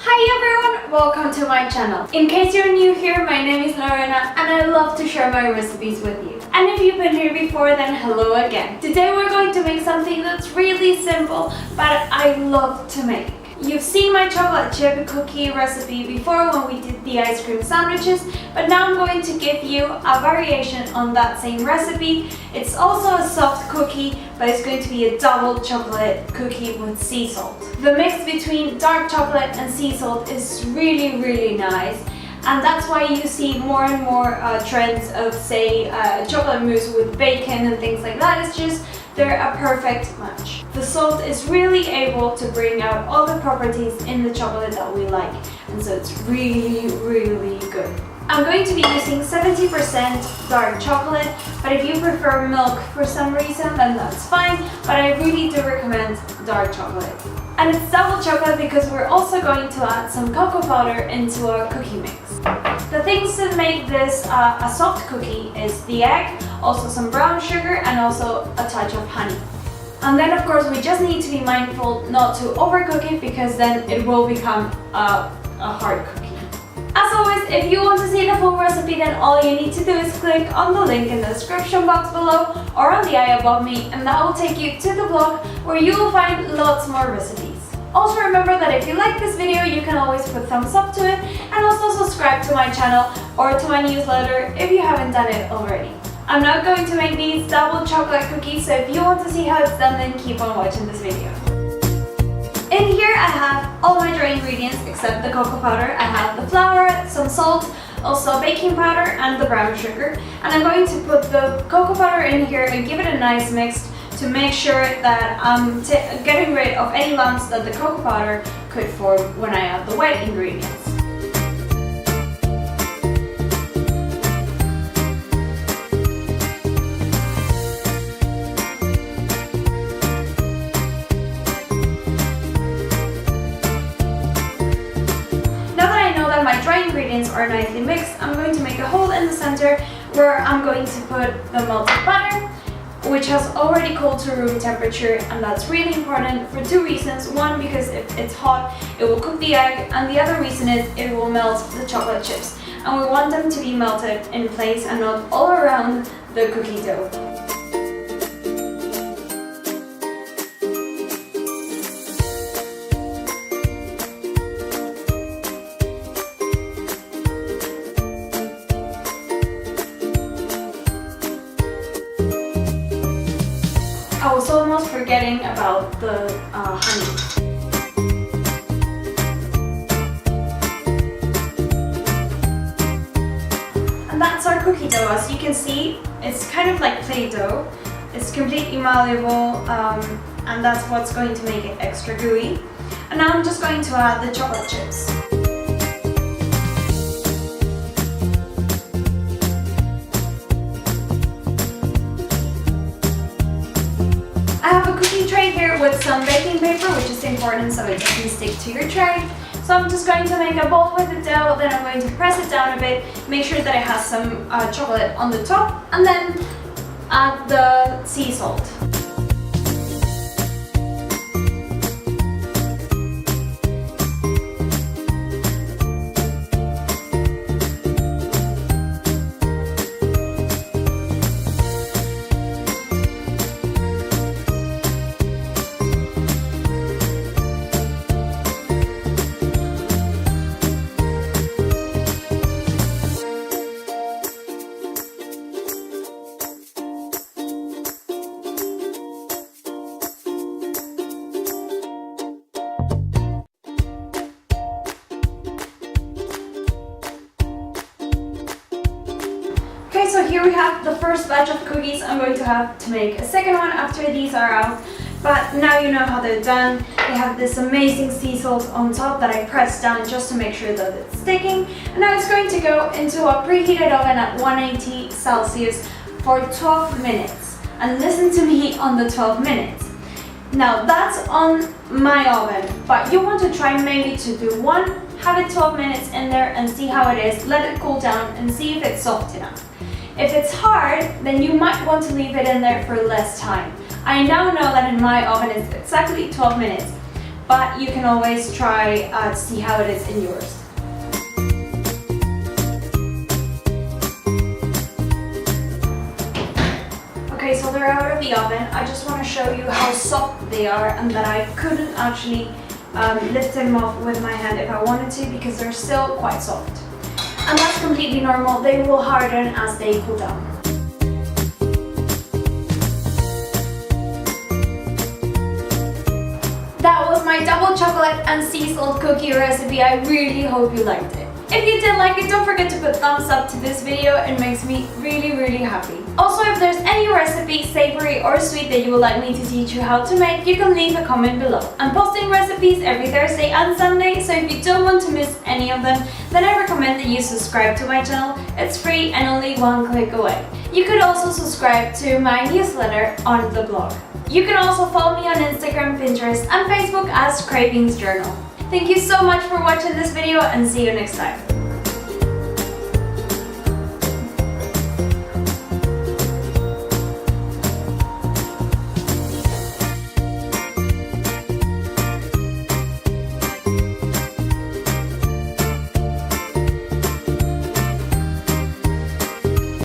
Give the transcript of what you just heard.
Hi everyone, welcome to my channel. In case you're new here, my name is Lorena and I love to share my recipes with you. And if you've been here before, then hello again. Today we're going to make something that's really simple, but I love to make. You've seen my chocolate chip cookie recipe before when we did the ice cream sandwiches, but now I'm going to give you a variation on that same recipe. It's also a soft cookie, but it's going to be a double chocolate cookie with sea salt. The mix between dark chocolate and sea salt is really nice, and that's why you see more and more trends of, say, chocolate mousse with bacon and things like that. It's just they're a perfect match. The salt is really able to bring out all the properties in the chocolate that we like, and so it's really good. I'm going to be using 70% dark chocolate, but if you prefer milk for some reason, then that's fine, but I really do recommend dark chocolate. And it's double chocolate because we're also going to add some cocoa powder into our cookie mix. The things that make this a soft cookie is the egg, also some brown sugar, and also a touch of honey. And then of course we just need to be mindful not to overcook it, because then it will become a hard cookie. As always, if you want to see the full recipe, then all you need to do is click on the link in the description box below or on the eye above me, and that will take you to the blog where you will find lots more recipes. Also remember that if you like this video, you can always put thumbs up to it, and also subscribe to my channel or to my newsletter if you haven't done it already. I'm now going to make these double chocolate cookies, so if you want to see how it's done, then keep on watching this video. In here I have all my dry ingredients except the cocoa powder. I have the flour, some salt, also baking powder and the brown sugar. And I'm going to put the cocoa powder in here and give it a nice mix to make sure that I'm getting rid of any lumps that the cocoa powder could form when I add the wet ingredients. My dry ingredients are nicely mixed. I'm going to make a hole in the center where I'm going to put the melted butter, which has already cooled to room temperature, and that's really important for two reasons. One, because if it's hot, it will cook the egg, and the other reason is it will melt the chocolate chips. And we want them to be melted in place and not all around the cookie dough. I was almost forgetting about the honey. And that's our cookie dough. As you can see, it's kind of like Play-Doh. It's completely malleable, and that's what's going to make it extra gooey. And now I'm just going to add the chocolate chips. I have a cookie tray here with some baking paper, which is important so it doesn't stick to your tray. So I'm just going to make a bowl with the dough, then I'm going to press it down a bit, make sure that it has some chocolate on the top, and then add the sea salt. Okay, so here we have the first batch of cookies. I'm going to have to make a second one after these are out, but now you know how they're done. They have this amazing sea salt on top that I pressed down just to make sure that it's sticking, and now it's going to go into a preheated oven at 180 Celsius for 12 minutes. And listen to me on the 12 minutes. Now that's on my oven, but you want to try maybe to do one, have it 12 minutes in there and see how it is, let it cool down and see if it's soft enough. If it's hard, then you might want to leave it in there for less time. I now know that in my oven it's exactly 12 minutes. but you can always try to see how it is in yours. Okay, so they're out of the oven. I just want to show you how soft they are and that I couldn't actually lift them off with my hand if I wanted to because they're still quite soft. And that's completely normal. They will harden as they cool down. That was my double chocolate and sea salt cookie recipe. I really hope you liked it. If you did like it, don't forget to put thumbs up to this video. It makes me really happy. Also, if there's any recipe, savory or sweet, that you would like me to teach you how to make, you can leave a comment below. I'm posting recipes every Thursday and Sunday, so if you don't want to miss any of them, then I recommend that you subscribe to my channel. It's free and only one click away. You could also subscribe to my newsletter on the blog. You can also follow me on Instagram, Pinterest and Facebook as Cravings Journal. Thank you so much for watching this video and see you next time.